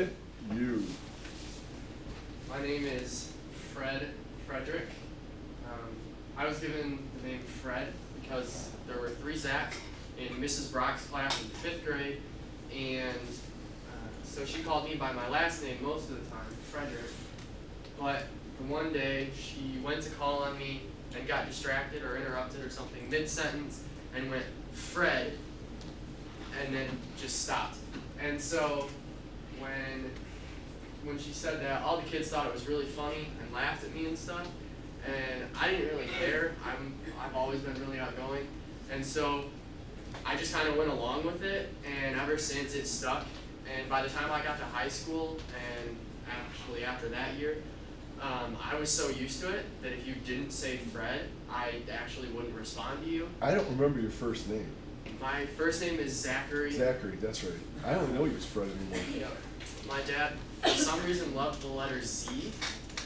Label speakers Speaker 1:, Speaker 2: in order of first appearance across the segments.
Speaker 1: Fred, you.
Speaker 2: My name is Frederick. I was given the name Fred because there were 3 Zachs in Mrs. Brock's class in 5th grade, and so she called me by my last name most of the time, Frederick. But the one day she went to call on me and got distracted or interrupted or something mid-sentence and went, Fred, and then just stopped. And so when she said that, all the kids thought it was really funny and laughed at me and stuff, and I didn't really care. I've always been really outgoing, and so I just kind of went along with it, and ever since it stuck. And by the time I got to high school, and actually after that year, I was so used to it that if you didn't say Fred, I actually wouldn't respond to you.
Speaker 1: I don't remember your first name.
Speaker 2: My first name is Zachary.
Speaker 1: Zachary, that's right. I only know you as Fred anymore.
Speaker 2: Yeah. My dad, for some reason, loved the letter Z,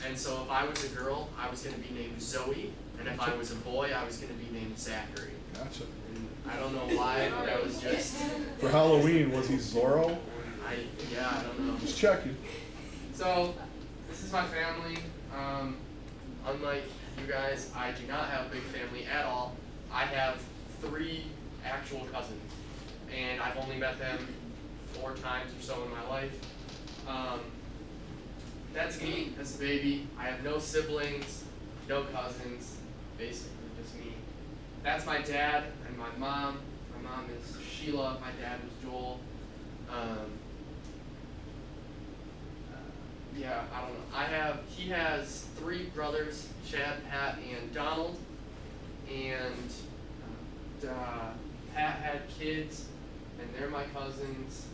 Speaker 2: and so if I was a girl, I was going to be named Zoe, and if I was a boy, I was going to be named Zachary.
Speaker 1: Gotcha.
Speaker 2: And I don't know why, but that was just...
Speaker 1: For Halloween, was he Zorro?
Speaker 2: I don't know.
Speaker 1: Just checking.
Speaker 2: So, this is my family. Unlike you guys, I do not have a big family at all. I have 3 actual cousins, and I've only met them 4 times or so in my life. That's me as a baby. I have no siblings, no cousins, basically just me. That's my dad and my mom. My mom is Sheila, my dad is Joel. I don't know. He has 3 brothers, Chad, Pat, and Donald. And Pat had kids, and they're my cousins.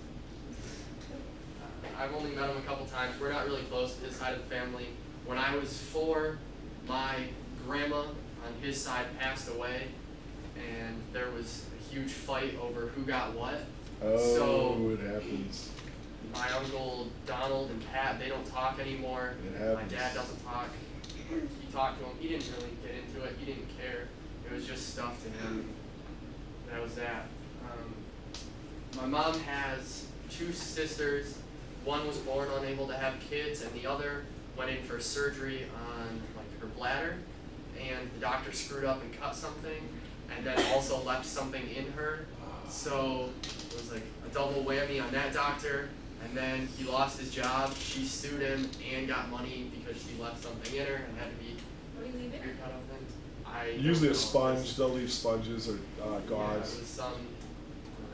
Speaker 2: I've only met him a couple times. We're not really close to his side of the family. When I was 4, my grandma on his side passed away, and there was a huge fight over who got what.
Speaker 1: Oh,
Speaker 2: so
Speaker 1: it happens.
Speaker 2: My uncle Donald and Pat, they don't talk anymore.
Speaker 1: It happens.
Speaker 2: My dad doesn't talk. He talked to him. He didn't really get into it. He didn't care. It was just stuff to him. That was that. My mom has 2 sisters. One was born unable to have kids, and the other went in for surgery on her bladder, and the doctor screwed up and cut something, and then also left something in her. So it was like a double whammy on that doctor, and then he lost his job. She sued him and got money because she left something in her and had to be cut off things.
Speaker 1: Usually a sponge. They'll leave sponges or gauze.
Speaker 2: Yeah,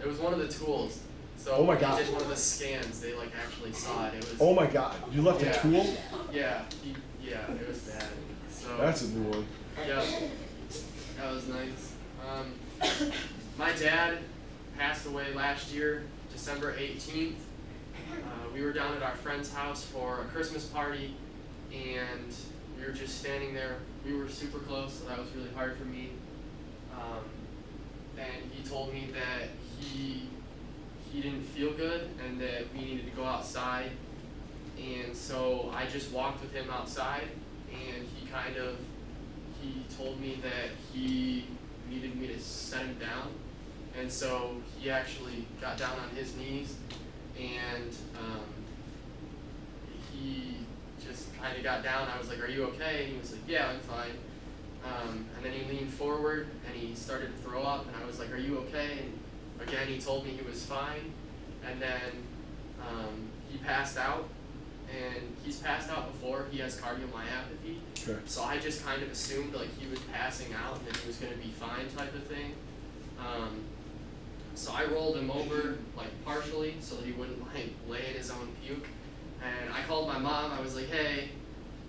Speaker 2: it was one of the tools. So
Speaker 1: oh my God.
Speaker 2: They did one of the scans. They actually saw it. It was.
Speaker 1: Oh my God! You left a tool?
Speaker 2: Yeah. It was bad. So.
Speaker 1: That's a new one.
Speaker 2: Yeah. That was nice. My dad passed away last year, December 18th. We were down at our friend's house for a Christmas party, and we were just standing there. We were super close, so that was really hard for me. And he told me that he didn't feel good and that we needed to go outside. And so I just walked with him outside, and he told me that he needed me to set him down. And so he actually got down on his knees, and he just kind of got down. I was like, "Are you okay?" And he was like, "Yeah, I'm fine." And then he leaned forward, and he started to throw up, and I was like, "Are you okay?" And again, he told me he was fine. And then he passed out, and he's passed out before. He has cardiomyopathy.
Speaker 1: Okay.
Speaker 2: So I just kind of assumed he was passing out and that he was going to be fine type of thing. So I rolled him over partially so that he wouldn't lay in his own puke. And I called my mom. I was like, "Hey,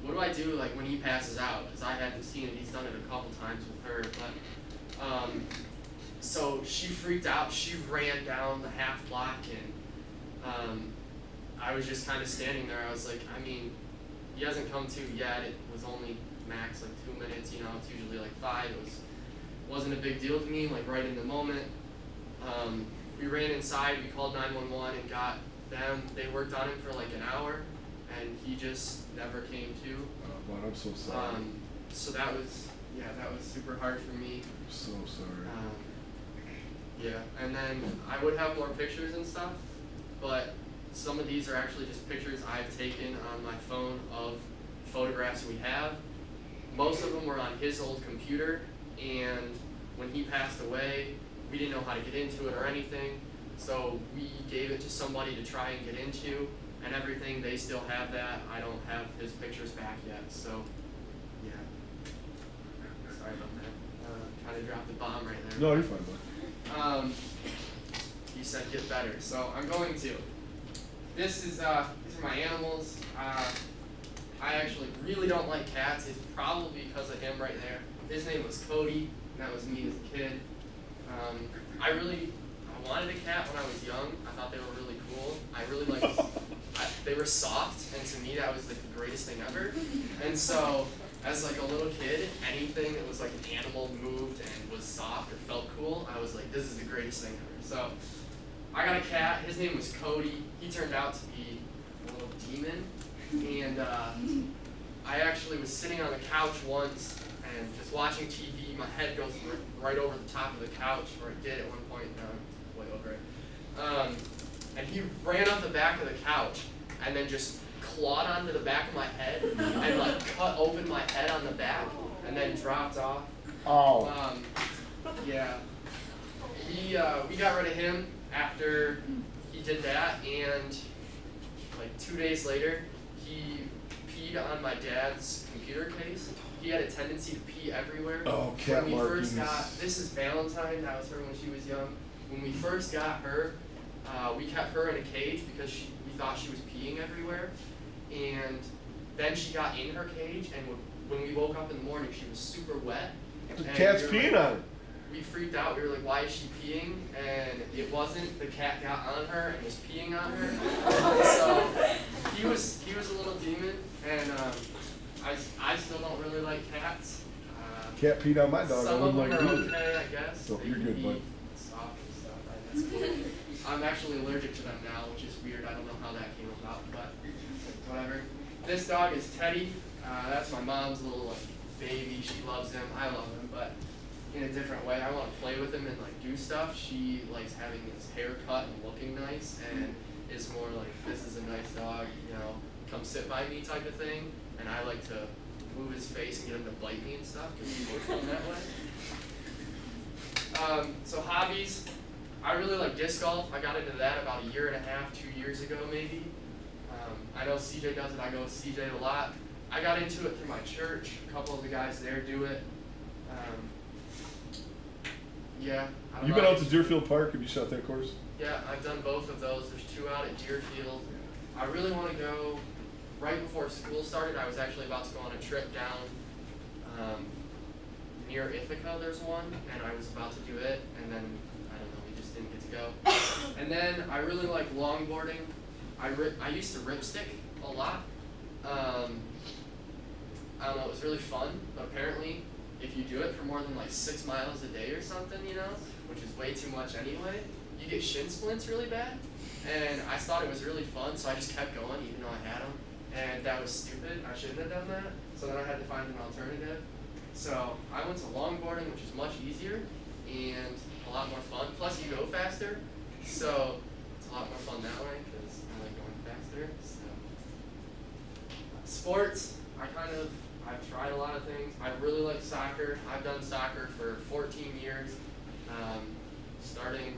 Speaker 2: what do I do when he passes out?" Because I hadn't seen it. He's done it a couple times with her. But so she freaked out. She ran down the half block, and I was just kind of standing there. I was like, he hasn't come to yet. It was only max 2 minutes. It's usually 5. It wasn't a big deal to me. Right in the moment. We ran inside. We called 911 and got them. They worked on him for an hour, and he just never came to.
Speaker 1: Oh, God, I'm so sorry.
Speaker 2: So that was super hard for me.
Speaker 1: I'm so sorry.
Speaker 2: Yeah, and then I would have more pictures and stuff, but some of these are actually just pictures I've taken on my phone of photographs we have. Most of them were on his old computer, and when he passed away, we didn't know how to get into it or anything, so we gave it to somebody to try and get into, and everything. They still have that. I don't have his pictures back yet, so yeah. Sorry about that. Kind of dropped the bomb right there.
Speaker 1: No, you're fine, bud.
Speaker 2: He said get better, so I'm going to. These are my animals. I actually really don't like cats. It's probably because of him right there. His name was Cody, and that was me as a kid. I wanted a cat when I was young. I thought they were really cool. I really liked, they were soft, and to me that was like the greatest thing ever. And so, as like a little kid, anything that was like an animal moved and was soft or felt cool, I was like, this is the greatest thing ever. So, I got a cat. His name was Cody. He turned out to be a little demon, and I actually was sitting on the couch once and just watching TV. My head goes right over the top of the couch, or it did at one point. Way over it. And he ran up the back of the couch and then just clawed onto the back of my head and like cut open my head on the back and then dropped off.
Speaker 1: Oh.
Speaker 2: Yeah. We got rid of him after he did that, and like 2 days later, he peed on my dad's computer case. He had a tendency to pee everywhere.
Speaker 1: Oh, cat
Speaker 2: when we
Speaker 1: markings.
Speaker 2: first got, this is Valentine, that was her when she was young. When we first got her, we kept her in a cage because we thought she was peeing everywhere. And then she got in her cage, and when we woke up in the morning, she was super wet.
Speaker 1: The
Speaker 2: And
Speaker 1: cat's
Speaker 2: we were
Speaker 1: peeing
Speaker 2: like,
Speaker 1: on her.
Speaker 2: we freaked out. We were like, why is she peeing? And it wasn't. The cat got on her and was peeing on her. And so he was a little demon, and I still don't really like cats.
Speaker 1: Cat peed on my dog. I
Speaker 2: Some of
Speaker 1: wouldn't
Speaker 2: them
Speaker 1: like
Speaker 2: are
Speaker 1: doing it.
Speaker 2: okay, I guess.
Speaker 1: So
Speaker 2: They
Speaker 1: you're
Speaker 2: can
Speaker 1: good,
Speaker 2: be
Speaker 1: bud.
Speaker 2: soft and stuff. That's cool. I'm actually allergic to them now, which is weird. I don't know how that came about, but whatever. This dog is Teddy. That's my mom's little like baby. She loves him. I love him, but in a different way. I want to play with him and like do stuff. She likes having his hair cut and looking nice, and is more like, this is a nice dog, you know, come sit by me type of thing. And I like to move his face and get him to bite me and stuff because he's more fun that way. So hobbies, I really like disc golf. I got into that about 1.5 years, 2 years ago maybe. I know CJ does it. I go with CJ a lot. I got into it through my church. A couple of the guys there do it. Yeah. I don't
Speaker 1: You
Speaker 2: know.
Speaker 1: been out to Deerfield Park? Have you shot that course?
Speaker 2: Yeah, I've done both of those. There's 2 out at Deerfield. I really want to go. Right before school started, I was actually about to go on a trip down near Ithaca. There's one, and I was about to do it, and then I don't know, we just didn't get to go. And then I really like longboarding. I used to ripstick a lot. I don't know, it was really fun, but apparently if you do it for more than like 6 miles a day or something, you know, which is way too much anyway, you get shin splints really bad. And I thought it was really fun, so I just kept going even though I had them. And that was stupid. I shouldn't have done that. So then I had to find an alternative. So I went to longboarding, which is much easier and a lot more fun. Plus you go faster, so it's a lot more fun that way because I like going faster. So sports, I've tried a lot of things. I really like soccer. I've done soccer for 14 years. Starting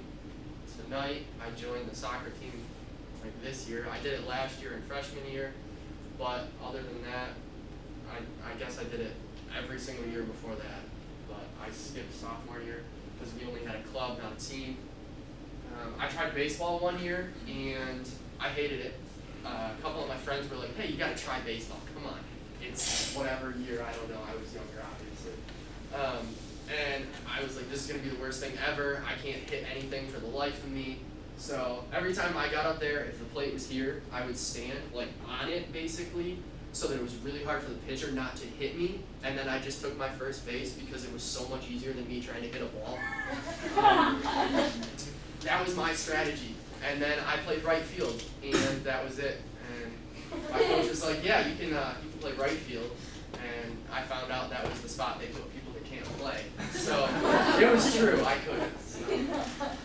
Speaker 2: tonight, I joined the soccer team like this year. I did it last year in freshman year, but other than that, I guess I did it every single year before that. But I skipped sophomore year because we only had a club, not a team. I tried baseball 1 year and I hated it. A couple of my friends were like, hey, you gotta try baseball, come on. It's whatever year, I don't know, I was younger obviously. And I was like, this is gonna be the worst thing ever. I can't hit anything for the life of me. So every time I got up there, if the plate was here, I would stand like on it basically, so that it was really hard for the pitcher not to hit me. And then I just took my first base because it was so much easier than me trying to hit a ball. That was my strategy. And then I played right field, and that was it. And my coach was like, yeah, you can play right field. And I found out that was the spot they put people that can't play. So it was true, I couldn't. So.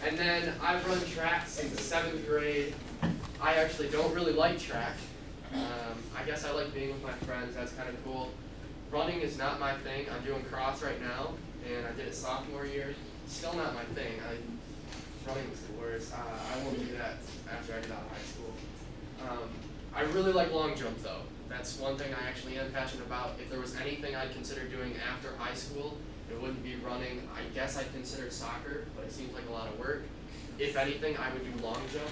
Speaker 2: And then I've run track since 7th grade. I actually don't really like track. I guess I like being with my friends. That's kind of cool. Running is not my thing. I'm doing cross right now, and I did it sophomore year. Still not my thing. Running was the worst. I won't do that after I get out of high school. I really like long jump though. That's one thing I actually am passionate about. If there was anything I'd consider doing after high school, it wouldn't be running. I guess I'd consider soccer, but it seems like a lot of work. If anything, I would do long jump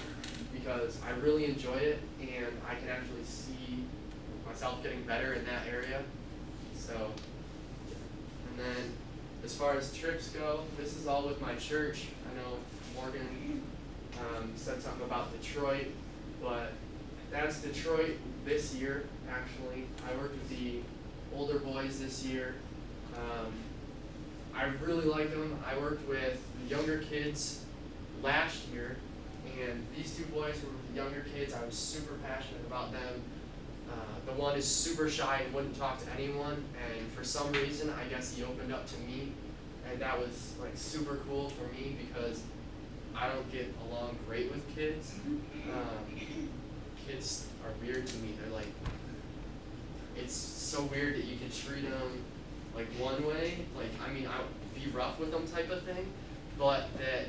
Speaker 2: because I really enjoy it and I can actually see myself getting better in that area. So, and then as far as trips go, this is all with my church. I know Morgan said something about Detroit, but that's Detroit this year, actually. I worked with the older boys this year. I really like them. I worked with the younger kids last year, and these two boys were with the younger kids. I was super passionate about them. The one is super shy and wouldn't talk to anyone, and for some reason, I guess he opened up to me, and that was like super cool for me because I don't get along great with kids. Kids are weird to me. They're like, it's so weird that you can treat them like one way, like, I mean, I would be rough with them type of thing, but that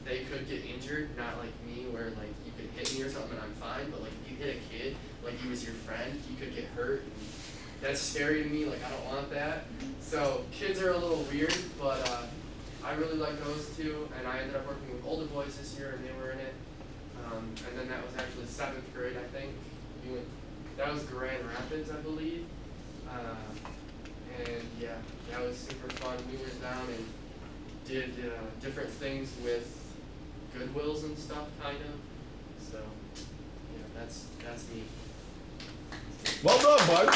Speaker 2: they could get injured, not like me where like you could hit me or something and I'm fine, but like if you hit a kid, like he was your friend, you could get hurt, and that's scary to me, like I don't want that. So kids are a little weird, but I really like those two, and I ended up working with older boys this year and they were in it. And then that was actually 7th grade, I think. That was Grand Rapids, I believe. And yeah, that was super fun. We went down and did different things with Goodwills and stuff, kind of. So yeah, that's me.
Speaker 1: Well done, bud.